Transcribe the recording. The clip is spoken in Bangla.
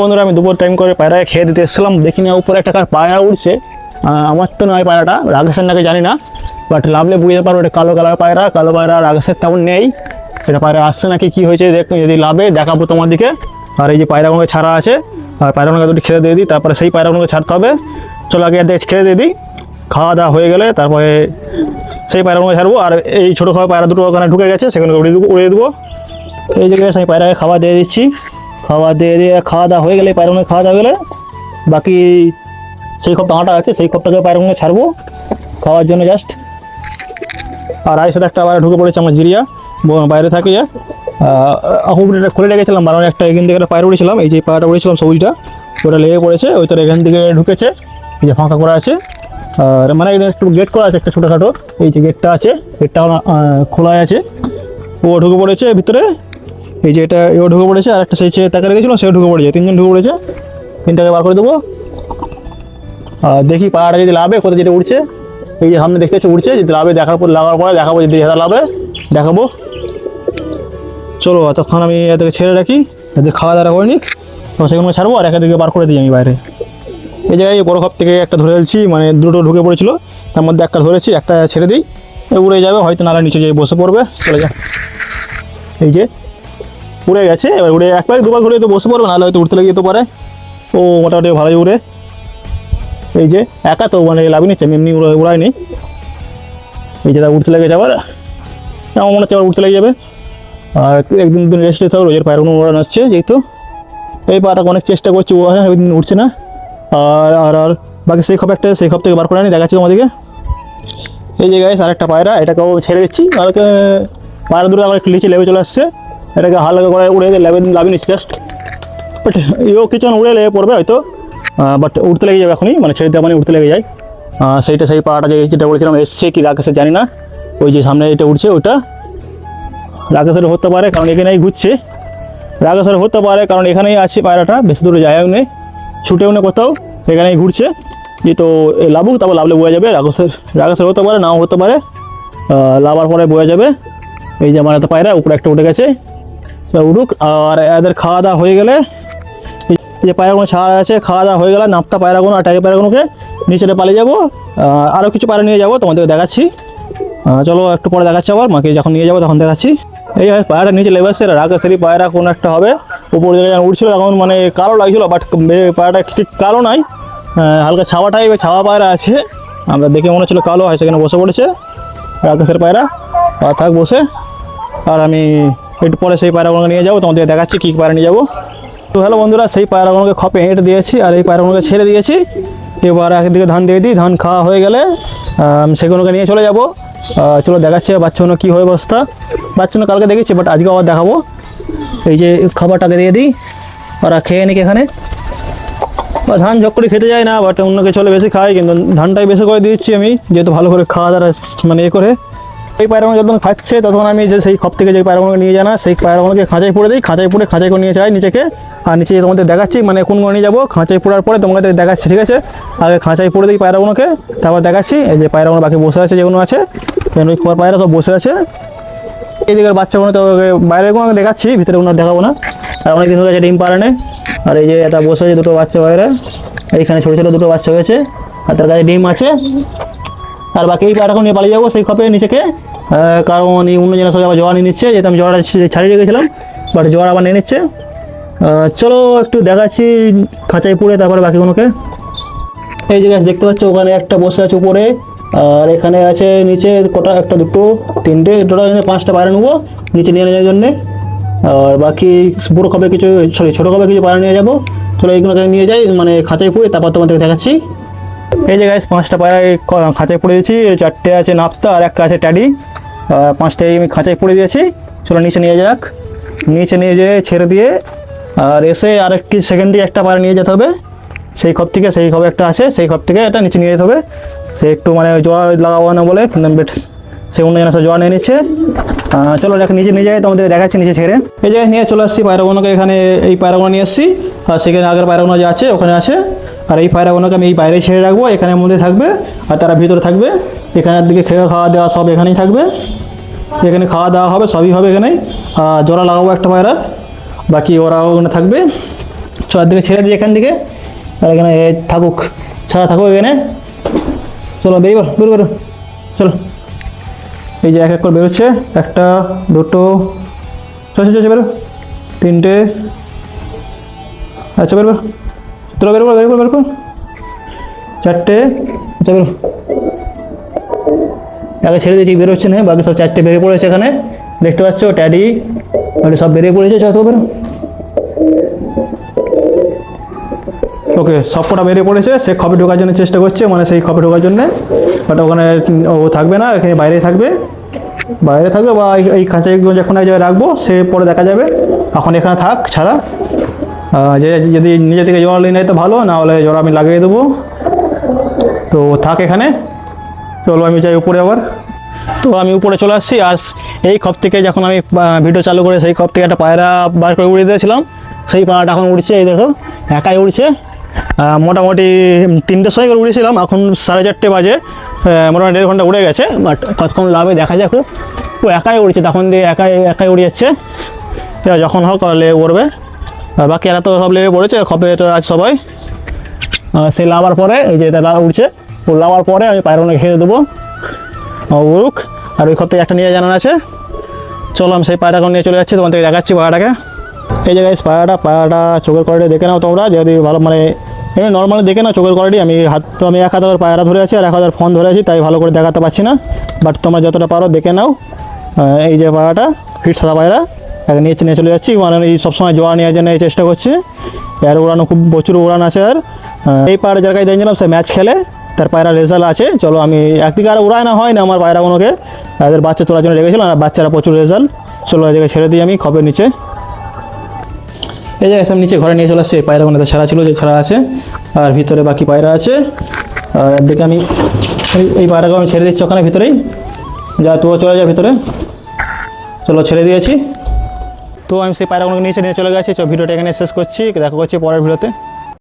বন্ধুরা আমি দুপুর টাইম করে পায়রাকে খেয়ে দিতে এসেছিলাম, দেখি না উপরে একটা পায়রা উঠছে। আমার তো নয় পায়রাটা, রাগেশের নাকি জানি না, বাট লাভলে বুঝতে পারবো এটা কালো কালার পায়রা। কালো পায়রা রাগেশের তেমন নেই, সেটা পায়রা আসছে নাকি কী হয়েছে দেখুন, যদি লাভে দেখাবো তোমার দিকে। আর এই যে পায়রাগুলোকে ছাড়া আছে, আর পায়রাগুলোকে দুটি খেতে দিয়ে দিই, তারপরে সেই পায়রাগুলোকে ছাড়তে হবে। চলো আগে খেতে দিয়ে দিই, খাওয়া দাওয়া হয়ে গেলে তারপরে সেই পায়রাগুলোকে ছাড়বো। আর এই ছোটো খাওয়া পায়রা দুটো ওখানে ঢুকে গেছে, সেখানে উড়িয়ে দেবো। এই জায়গায় সেই পায়রাকে খাওয়া দিয়ে দিচ্ছি। খাওয়া দিয়ে খাওয়া দাওয়া হয়ে গেলে পায়রাগুলো খাওয়া দাওয়া গেলে বাকি সেই খপটা হাঁটা আছে, সেই খপটাকে পায়রাগুলো ছাড়বো খাওয়ার জন্য জাস্ট। আর আয়ের সাথে একটা আবার ঢুকে পড়েছে আমার জিরিয়া, বাইরে থাকে। হুবড়িটা খুলে রেখেছিলাম, বারণ একটা এখান থেকে একটা পায়রা উড়েছিলাম, এই যে পায়রাটা উড়েছিলাম সবুজটা, ওটা লেগে পড়েছে, ওইটার এখান থেকে ঢুকেছে। এই যে ফাঁকা করা আছে, আর মানে একটু গেট করা আছে একটা ছোটোখাটো, এই যে গেটটা আছে, গেটটা খোলা আছে। ও ঢুকে পড়েছে ভিতরে, এই যে এটা এও ঢুকে পড়েছে, আর একটা সেই তাকে রেখেছিল সেও ঢুকে পড়েছে, তিনজন ঢুকে পড়েছে। তিনটাকে বার করে দেবো। আর দেখি পায়রাটা যদি লাভে কোথায় যেটা উঠছে, এই যে সামনে দেখতে পাচ্ছি উঠছে, যদি লাভে লাগার পরে দেখাবো, যদি লাভে দেখাবো। চলো তখন আমি এদেরকে ছেড়ে রাখি, এদের খাওয়া দাওয়া করে নিক, তো সেগুলো ছাড়বো। আর একাদিকে বার করে দিই আমি বাইরে। এই জায়গায় বড় খপ থেকে একটা ধরে ফেলছি, মানে দুটো ঢুকে পড়েছিল, তার মধ্যে একটা ধরেছি, একটা ছেড়ে দিই, উড়ে যাবে হয়তো, নালা নিচে যেয়ে বসে পড়বে, চলে যা। এই যে উড়ে গেছে, এবার উড়ে একবার দুবার ঘুরে তো বসে পড়বে, নাহলে হয়তো উঠতে লেগে যেতে পারে। ও মোটামুটি ভালোই উড়ে, এই যে একা তো মানে লাভই নিচ্ছে, এমনি উড়ায়নি। এই যে উঠতে লেগে যাবার, আমার মনে হচ্ছে আবার উঠতে লেগে যাবে। আর একদিন দুদিন রেস্ট নিতে হবে, রোজের পায়রাগুলো উড়ানো হচ্ছে যেহেতু। এই পায়রাটাকে অনেক চেষ্টা করছি, ও একদিন উঠছে না। আর আর আর বাকি সেই খপ একটা, সেই খপ থেকে বার করে আনি, দেখাচ্ছি তোমাদেরকে। এই জায়গায় আর একটা পায়রা, এটাকেও ছেড়ে দিচ্ছি। আর পায়রা দুটো আমার একটু নিচে লেবে চলে আসছে, এটাকে হালকা করে উড়ে লাভি নিচ্ছি জাস্ট। বাট এও কিছুক্ষণ উড়ে লেগে পড়বে হয়তো, বাট উঠতে লেগে যাবে এখনই, মানে ছেড়ে দেওয়া মানে উঠতে লেগে যায়। সেইটা সেই পায়রাটা যেটা বলেছিলাম এসছে কি রাকেশের জানি না, ওই যে সামনে এটা উঠছে ওইটা রাকেশের হতে পারে, কারণ এখানেই ঘুরছে। রাকেশের হতে পারে কারণ এখানেই আছে পায়রাটা, বেশি দূরে যায়ও নেই, ছুটেও নেই কোথাও, এখানেই ঘুরছে। যে তো লাভুক, তারপর লাভলে বোঝা যাবে। রাকেশের হতে পারে, নাও হতে পারে, লাভার পরে বোঝা যাবে। এই যে আমার এত পায়রা উপরে একটা উঠে গেছে, উঠুক। আর এদের খাওয়া দাওয়া হয়ে গেলে, এই যে পায়রাগুলো ছাড়া আছে, খাওয়া দাওয়া হয়ে গেলে নাপতা পায়রাগুলো আর টাইগার পায়রাগুলোকে নিচে পালিয়ে যাবো। আরও কিছু পায়রা নিয়ে যাবো, তোমাদেরকে দেখাচ্ছি। চলো একটু পরে দেখাচ্ছি, আবার মাকে যখন নিয়ে যাবো তখন দেখাচ্ছি। এই পায়রাটা নিচে লেবে আসছে, রাকেশেরই পায়রা কোনো একটা হবে। উপর দিকে উঠছিল এখন, মানে কালো লাগছিল, বাট পায়রাটা ঠিক কালো নাই, হালকা ছাওয়া টাইপের ছাওয়া পায়রা আছে। আমরা দেখে মনে হচ্ছিলো কালো হয়, সেখানে বসে পড়েছে রাকেশের পায়রা। আর থাক বসে, আর আমি একটু পরে সেই পায়রাগুলোকে নিয়ে যাবো, তোমাদের দেখাচ্ছি কী পায়রা নিয়ে যাবো। তো হ্যালো বন্ধুরা, সেই পায়রাগুলোকে খপে এঁটে দিয়েছি, আর এই পায়রাগুলোকে ছেড়ে দিয়েছি। এবার একদিকে ধান দিয়ে দিই, ধান খাওয়া হয়ে গেলে সেগুলোকে নিয়ে চলে যাবো। চলো দেখাচ্ছি বাচ্চাগুলো কী হয় অবস্থা। বাচ্চাগুলো কালকে দেখেছি, বাট আজকে আবার দেখাবো। এই যে খাবারটাকে দিয়ে দিই, ওরা খেয়ে নিক এখানে। ধান ঝক করে খেতে যায় না, বাট অন্য কিছু হলে বেশি খায়, কিন্তু ধানটাই বেশি করে দিচ্ছি আমি, যেহেতু ভালো করে খাওয়া দাওয়া মানে করে। এই পায়রাগুলো যখন খাচ্ছে তখন আমি যে সেই খপ থেকে যে পায়রাগুলো নিয়ে যাই না, সেই পায়রাগুলোকে খাঁচায় পড়ে দিই, খাঁচায় করে নিয়ে যাই নিচেকে। আর নিচে তোমাদের দেখাচ্ছি মানে কোনগুলো নিয়ে যাবো, খাঁচায় পড়ার পরে তোমাদের দেখাচ্ছি, ঠিক আছে? আগে খাঁচায় পড়ে দিই পায়রাগুলোকে, তারপর দেখাচ্ছি। এই যে পায়রাগুলো বাকি বসে আছে, যেগুলো আছে ওই পায়রা সব বসে আছে। এই দিকের বাচ্চাগুলো তো বাইরেগুলো দেখাচ্ছি, ভিতরেগুলো দেখাবো না। আর অনেকদিন হয়ে গেছে ডিম পাড়ানে। আর এই যে এটা বসে আছে দুটো বাচ্চা বাইরে, এইখানে ছোটো ছোটো দুটো বাচ্চা হয়েছে, আর তার কাছে ডিম আছে। আর বাকি এই পায়রাগুলো নিয়ে পালিয়ে যাবো সেই খপে নিচেকে, কারণ এই অন্য জনের সঙ্গে আবার জোয়ার নিয়ে নিচ্ছে, যেহেতু আমি জোয়ারটা ছাড়িয়ে রেখেছিলাম, বাট জোয়ার আবার নিয়ে নিচ্ছে। চলো একটু দেখাচ্ছি খাঁচায় পুড়ে, তারপরে বাকিগুলোকে। এই যে গাছ দেখতে পাচ্ছ, ওখানে একটা বসে আছে উপরে, আর এখানে আছে নিচে কটা, একটা দুটো তিনটে টোটাল 5টা পায়রা নেবো নিচে নিয়ে যাওয়ার জন্যে। আর বাকি বড়ো কবে কিছু ছোটো কবে কিছু পায়রা নিয়ে যাবো। চলো এইগুলোকে নিয়ে যাই মানে খাঁচায় পুড়ে, তারপর তোমাদেরকে দেখাচ্ছি। এই যে গাছ 5টা পায়রা খাঁচায় পড়ে দিয়েছি, 4টে আছে নাপ্তা আর একটা আছে ট্যাডি, 5টাই আমি খাঁচায় পড়ে দিয়েছি। চলো নিচে নিয়ে যাক, নিচে নিয়ে যেয়ে ছেড়ে দিয়ে, আর এসে আরেকটি সেকেন্ড দিকে একটা পায়রা নিয়ে যেতে হবে সেই খপ থেকে। সেই খবে একটা আছে, সেই খপ থেকে এটা নিচে নিয়ে যেতে হবে। সে একটু মানে জোয়ার লাগাবো না বলে, কিন্তু সে অন্য জনের জোয়ার নিয়ে নিচ্ছে। চলো দেখ নিচে নিয়ে যাই, তোমাদের দেখাচ্ছি নিচে ছেড়ে। এই জায়গায় নিয়ে চলে আসছি পায়রাগুলোকে, এখানে এই পায়রাগুলো নিয়ে এসেছি, আর সেখানে আগের পায়রাগুলো যে আছে ওখানে আছে। আর এই পায়রাগুলোকে আমি এই বাইরে ছেড়ে রাখবো, এখানের মধ্যে থাকবে, আর তারা ভিতরে থাকবে। এখানের দিকে খাওয়া দাওয়া সব এখানেই থাকবে, এখানে খাওয়া দাওয়া হবে, সবই হবে এখানেই। জোড়া লাগাবো একটা পায়রার, বাকি ওরাও ওখানে থাকবে। দিকে ছেড়ে দিই এখান থেকে, আর এখানে থাকুক, ছাড়া থাকুক এখানে। চলো বেরো বেরো বেরো, চলো। এই যে এক এক করে বেরোচ্ছে, একটা দুটো, চলছে চলছে, বেরো, তিনটে, আচ্ছা বেরো বেরো, তোরা বেরো বেরো বেরো, চারটে, আচ্ছা বেরো। আগে ছেড়ে দিয়েছি, বেরোচ্ছে না, বাকি সব চারটে বেরিয়ে পড়েছে এখানে, দেখতে পাচ্ছ, ট্যাডি সব বেরিয়ে পড়েছে, চলো বেরো। ওকে, সবকটা বেরিয়ে পড়েছে। সে খপে ঢোকার জন্য চেষ্টা করছে, মানে সেই খপে ঢোকার জন্য, বাট ওখানে ও থাকবে না, এখানে বাইরেই থাকবে, বাইরে থাকবে, বা এই খাঁচায় যখন এক জায়গায় রাখবো সে পরে দেখা যাবে। এখন এখানে থাক ছাড়া, যে যদি নিজে থেকে জোড়া নিয়ে নেয় তো ভালো, না হলে জোড়া আমি লাগিয়ে দেবো। তো থাক এখানে, চলো আমি যাই উপরে আবার। তো আমি উপরে চলে আসছি। আজ এই খপ থেকে যখন আমি ভিডিও চালু করে সেই খপ থেকে একটা পায়রা বার করে উড়িয়ে দিয়েছিলাম, সেই পায়রাটা এখন উড়ছে, এই দেখো একাই উড়ছে। মোটামুটি 3টের সময় করে উড়েছিলাম, এখন 4:30 বাজে, মোটামুটি 1.5 ঘন্টা উড়ে গেছে। বাট কতক্ষণ লাভে দেখা যাক, ও একাই উড়ছে, তখন দিয়ে একাই উড়ে যাচ্ছে। যখন হোক উড়বে, আর বাকি এরা তো সব লেগে পড়েছে, খপে তো আছে সবাই। সে লাভার পরে, এই যে এটা উড়ছে, ও লাভার পরে আমি পায়রাগুলো খেতে দেবো, উড়ুক। আর ওই খপ থেকে একটা নিয়ে জানান আছে, চলো আমি সেই পায়রাগুলো নিয়ে চলে যাচ্ছি, তোমার থেকে দেখাচ্ছি পায়রাটাকে। এই জায়গায় পায়রাটা চোখের কোয়ালিটি দেখে নাও তোমরা, যদি ভালো, মানে এমনি নর্মালি দেখে নাও চোখের কোয়ালিটি। আমি এক হাত পায়রা ধরে আছি আর এক হাত ফোন ধরে আছি, তাই ভালো করে দেখাতে পারছি না, বাট তোমরা যতটা পারো দেখে নাও। এই যে পায়রাটা ফিট সাদা পায়রা, একে নিয়ে চলে যাচ্ছি, মানে এই সবসময় জোয়া নেওয়ার জন্য এই চেষ্টা করছি। এর উড়ানো খুব প্রচুর উড়ান আছে। আর এই পায়রা যার কাছে দেখছিলাম সে ম্যাচ খেলে, তার পায়রা রেজাল্ট আছে। চলো আমি একদিকে আর উড়ায় না হয় না আমার পায়রাগুলোকে, এদের বাচ্চা তোলার জন্য রেখেছিলাম, আর বাচ্চারা প্রচুর রেজাল্ট। চলো এদিকে ছেড়ে দিই আমি খপের নিচে। এই জায়গায় সব নিচে ঘরে নিয়ে চলে আসছে, পায়রাগুলো ছাড়া ছিল, যে ছাড়া আছে, আর ভিতরে বাকি পায়রা আছে। আর একদিকে আমি এই পায়রাগুলো আমি ছেড়ে দিচ্ছি ওখানে ভিতরেই, যা তুও চলে যা ভিতরে। চলো ছেড়ে দিয়েছি। তো আমি সেই পায়রাগুলোকে নিচে নিয়ে চলে গেছি। ভিডিওটা এখানে শেষ করছি, দেখা করছি পরের ভিডিওতে।